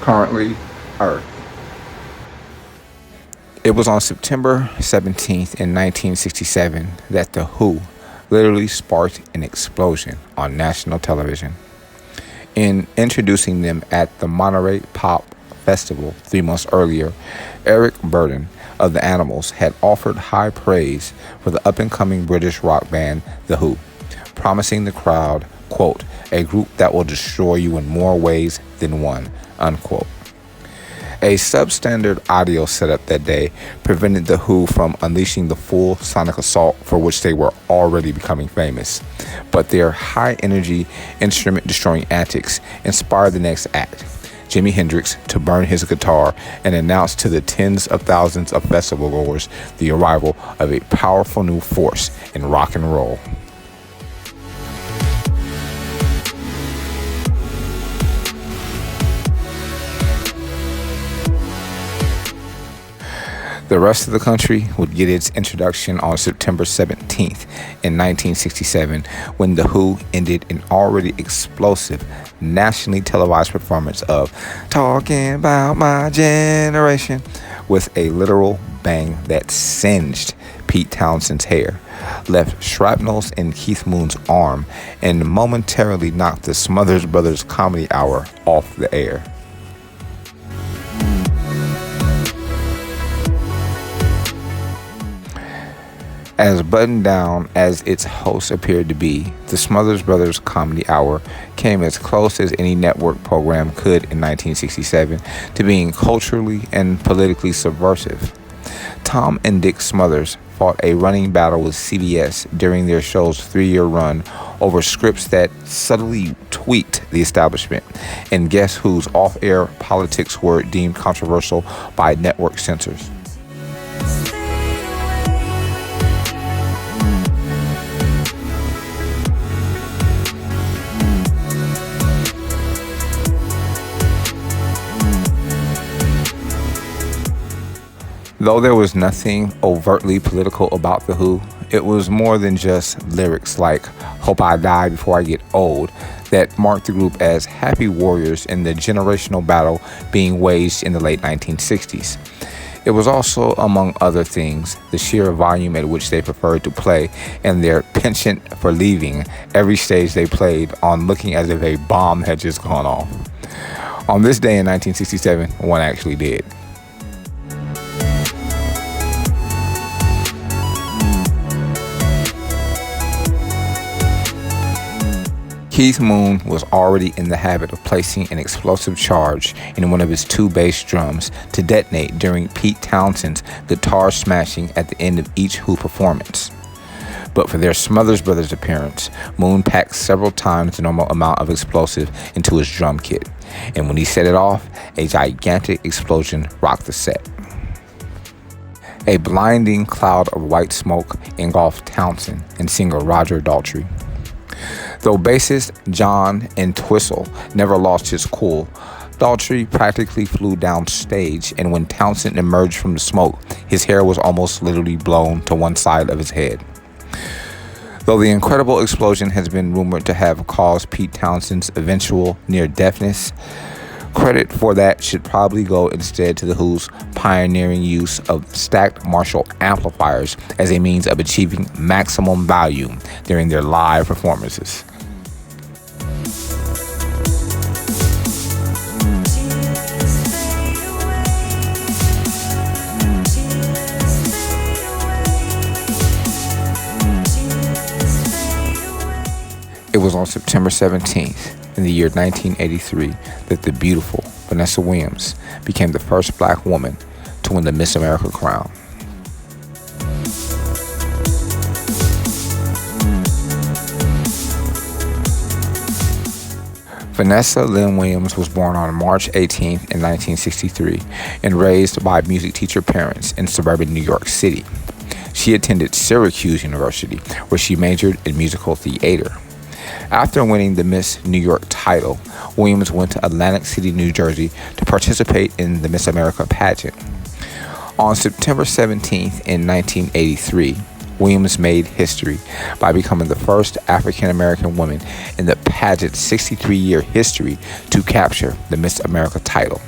currently Earth. It was on September 17th in 1967 that The Who literally sparked an explosion on national television. In introducing them at the Monterey Pop Festival 3 months earlier, Eric Burdon of The Animals had offered high praise for the up-and-coming British rock band The Who, promising the crowd, quote, a group that will destroy you in more ways than one, unquote. A substandard audio setup that day prevented The Who from unleashing the full sonic assault for which they were already becoming famous. But their high-energy, instrument-destroying antics inspired the next act, Jimi Hendrix to burn his guitar and announce to the tens of thousands of festival goers the arrival of a powerful new force in rock and roll. The rest of the country would get its introduction on September 17th in 1967 when The Who ended an already explosive, nationally televised performance of Talking About My Generation with a literal bang that singed Pete Townshend's hair, left shrapnels in Keith Moon's arm, and momentarily knocked the Smothers Brothers Comedy Hour off the air. As buttoned down as its host appeared to be, the Smothers Brothers Comedy Hour came as close as any network program could in 1967 to being culturally and politically subversive. Tom and Dick Smothers fought a running battle with CBS during their show's 3-year run over scripts that subtly tweaked the establishment, and Guess Who's off-air politics were deemed controversial by network censors. Though there was nothing overtly political about The Who, it was more than just lyrics like "Hope I Die Before I Get Old" that marked the group as happy warriors in the generational battle being waged in the late 1960s. It was also, among other things, the sheer volume at which they preferred to play and their penchant for leaving every stage they played on looking as if a bomb had just gone off. On this day in 1967, one actually did. Keith Moon was already in the habit of placing an explosive charge in one of his 2 bass drums to detonate during Pete Townshend's guitar smashing at the end of each Who performance. But for their Smothers Brothers appearance, Moon packed several times the normal amount of explosive into his drum kit, and when he set it off, a gigantic explosion rocked the set. A blinding cloud of white smoke engulfed Townshend and singer Roger Daltrey. Though bassist John Entwistle never lost his cool, Daltrey practically flew downstage, and when Townshend emerged from the smoke, his hair was almost literally blown to one side of his head. Though the incredible explosion has been rumored to have caused Pete Townshend's eventual near-deafness, credit for that should probably go instead to The Who's pioneering use of stacked Marshall amplifiers as a means of achieving maximum volume during their live performances. It was on September 17th in the year 1983 that the beautiful Vanessa Williams became the first black woman to win the Miss America crown. Vanessa Lynn Williams was born on March 18th in 1963 and raised by music teacher parents in suburban New York City. She attended Syracuse University, where she majored in musical theater. After winning the Miss New York title, Williams went to Atlantic City, New Jersey to participate in the Miss America pageant. On September 17th in 1983, Williams made history by becoming the first African-American woman in the pageant's 63-year history to capture the Miss America title.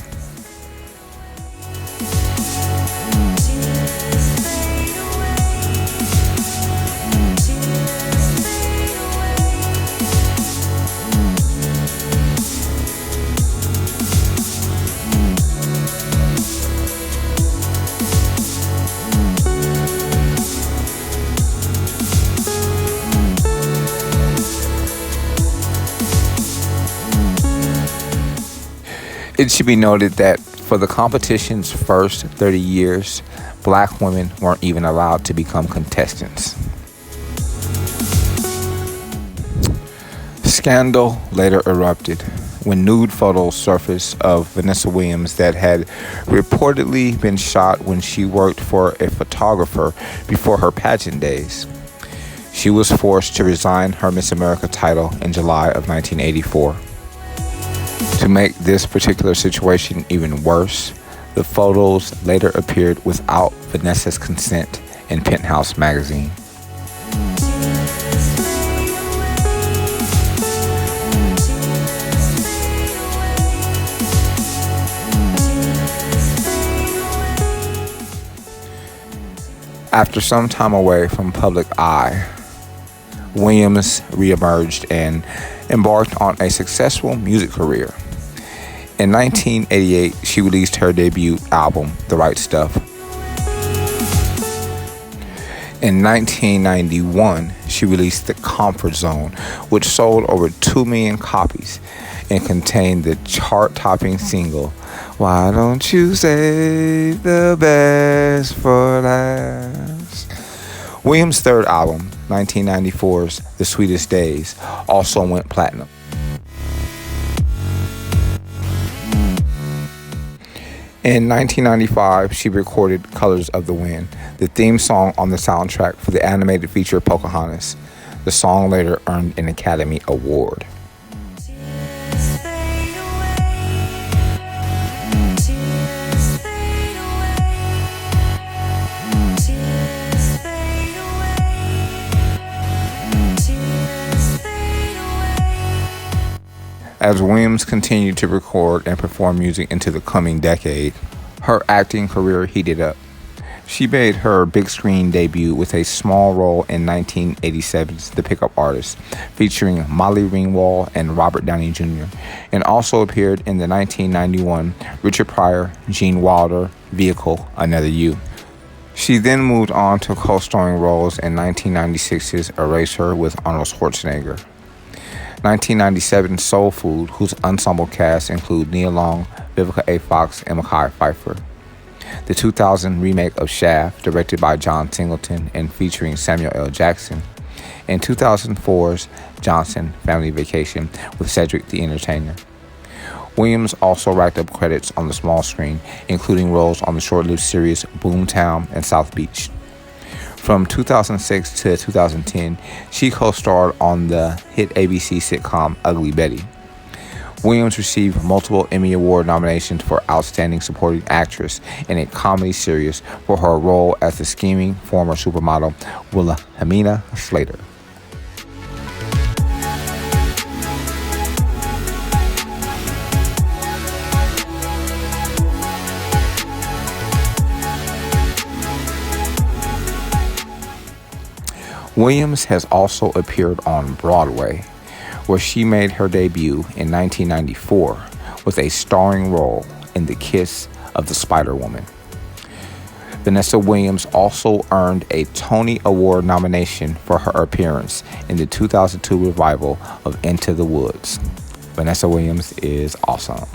It should be noted that for the competition's first 30 years, black women weren't even allowed to become contestants. Scandal later erupted when nude photos surfaced of Vanessa Williams that had reportedly been shot when she worked for a photographer before her pageant days. She was forced to resign her Miss America title in July of 1984. To make this particular situation even worse, the photos later appeared without Vanessa's consent in Penthouse magazine. After some time away from public eye, Williams reemerged and embarked on a successful music career. In 1988, she released her debut album, The Right Stuff. In 1991, she released The Comfort Zone, which sold over 2 million copies and contained the chart-topping single, Why Don't You Save the Best for Last? Williams' third album, 1994's The Sweetest Days, also went platinum. In 1995, she recorded Colors of the Wind, the theme song on the soundtrack for the animated feature Pocahontas. The song later earned an Academy Award. As Williams continued to record and perform music into the coming decade, her acting career heated up. She made her big screen debut with a small role in 1987's The Pickup Artist, featuring Molly Ringwald and Robert Downey Jr., and also appeared in the 1991 Richard Pryor, Gene Wilder vehicle, Another You. She then moved on to co-starring roles in 1996's Eraser with Arnold Schwarzenegger. 1997 Soul Food, whose ensemble cast include Nia Long, Vivica A. Fox, and Mekhi Phifer. The 2000 remake of Shaft, directed by John Singleton and featuring Samuel L. Jackson. And 2004's Johnson Family Vacation with Cedric the Entertainer. Williams also racked up credits on the small screen, including roles on the short-lived series Boomtown and South Beach. From 2006 to 2010, she co-starred on the hit ABC sitcom Ugly Betty. Williams received multiple Emmy Award nominations for Outstanding Supporting Actress in a comedy series for her role as the scheming former supermodel Wilhelmina Slater. Williams has also appeared on Broadway, where she made her debut in 1994 with a starring role in The Kiss of the Spider-Woman. Vanessa Williams also earned a Tony Award nomination for her appearance in the 2002 revival of Into the Woods. Vanessa Williams is awesome.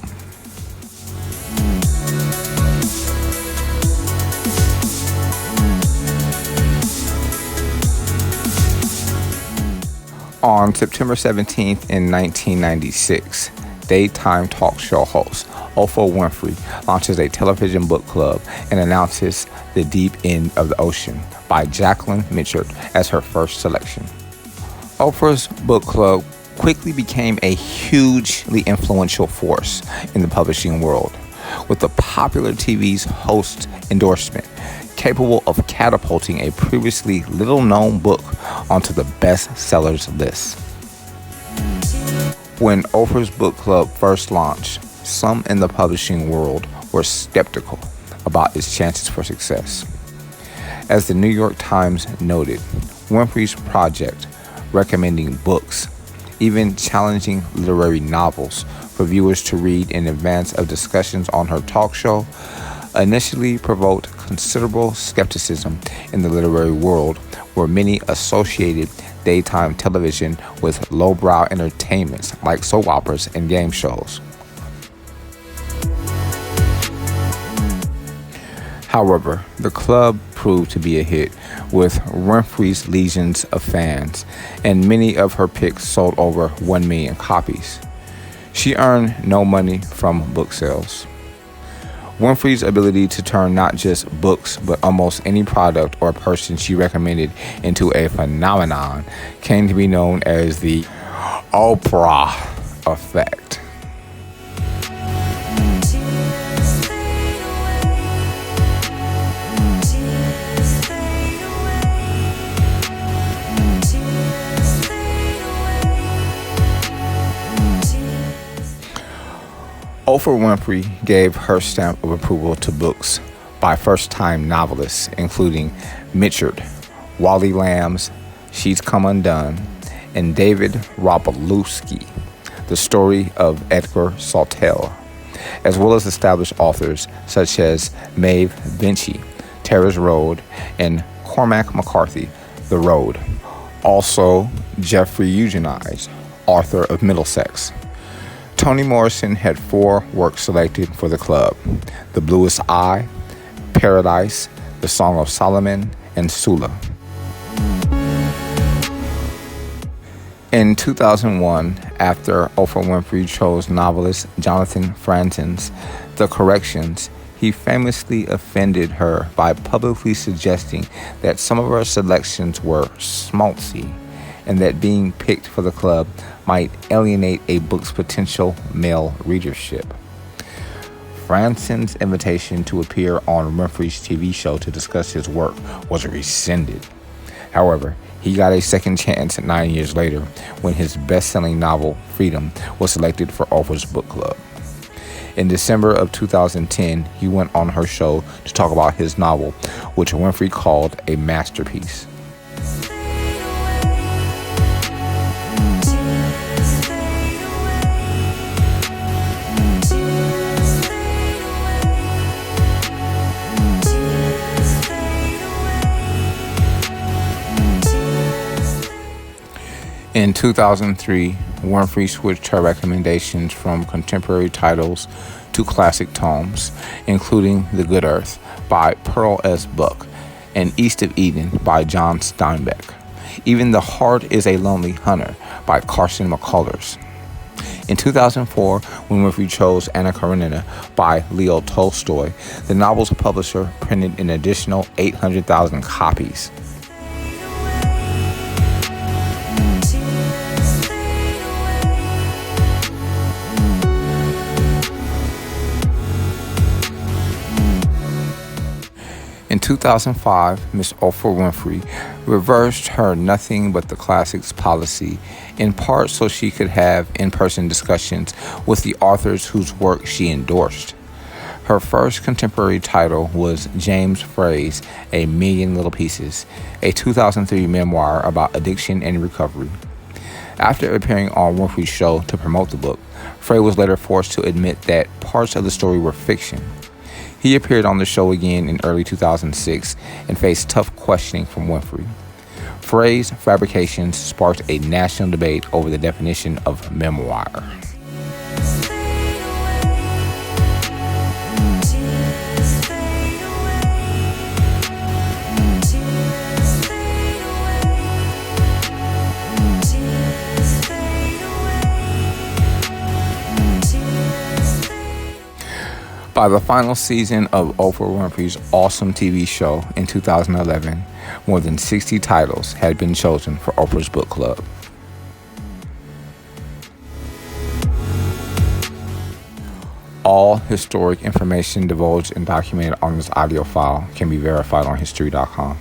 On September 17th in 1996, daytime talk show host Oprah Winfrey launches a television book club and announces The Deep End of the Ocean by Jacqueline Mitchell as her first selection. Oprah's book club quickly became a hugely influential force in the publishing world, with the popular TV's host endorsement capable of catapulting a previously little-known book onto the bestsellers list. When Oprah's book club first launched, some in the publishing world were skeptical about its chances for success. As the New York Times noted, Winfrey's project, recommending books, even challenging literary novels for viewers to read in advance of discussions on her talk show, initially provoked considerable skepticism in the literary world, where many associated daytime television with lowbrow entertainments like soap operas and game shows. However, the club proved to be a hit with Winfrey's legions of fans, and many of her picks sold over 1 million copies. She earned no money from book sales. Winfrey's ability to turn not just books, but almost any product or person she recommended into a phenomenon came to be known as the Oprah effect. Oprah Winfrey gave her stamp of approval to books by first-time novelists, including Mitchard, Wally Lamb's She's Come Undone, and David Robolewski, The Story of Edgar Sawtelle, as well as established authors such as Maeve Binchy, Tara's Road, and Cormac McCarthy, The Road. Also, Geoffrey Eugenides, author of Middlesex. Toni Morrison had 4 works selected for the club: The Bluest Eye, Paradise, The Song of Solomon, and Sula. In 2001, after Oprah Winfrey chose novelist Jonathan Franzen's The Corrections, he famously offended her by publicly suggesting that some of her selections were schmaltzy, and that being picked for the club might alienate a book's potential male readership. Franzen's invitation to appear on Winfrey's TV show to discuss his work was rescinded. However, he got a second chance 9 years later when his best-selling novel, Freedom, was selected for Oprah's book club. In December of 2010, he went on her show to talk about his novel, which Winfrey called a masterpiece. In 2003, Winfrey switched her recommendations from contemporary titles to classic tomes, including The Good Earth by Pearl S. Buck and East of Eden by John Steinbeck. Even The Heart is a Lonely Hunter by Carson McCullers. In 2004, when Winfrey chose Anna Karenina by Leo Tolstoy, the novel's publisher printed an additional 800,000 copies. In 2005, Miss Oprah Winfrey reversed her nothing but the classics policy, in part so she could have in-person discussions with the authors whose work she endorsed. Her first contemporary title was James Frey's A Million Little Pieces, a 2003 memoir about addiction and recovery. After appearing on Winfrey's show to promote the book, Frey was later forced to admit that parts of the story were fiction. He appeared on the show again in early 2006 and faced tough questioning from Winfrey. Frey's fabrications sparked a national debate over the definition of memoir. By the final season of Oprah Winfrey's awesome TV show in 2011, more than 60 titles had been chosen for Oprah's book club. All historic information divulged and documented on this audio file can be verified on History.com.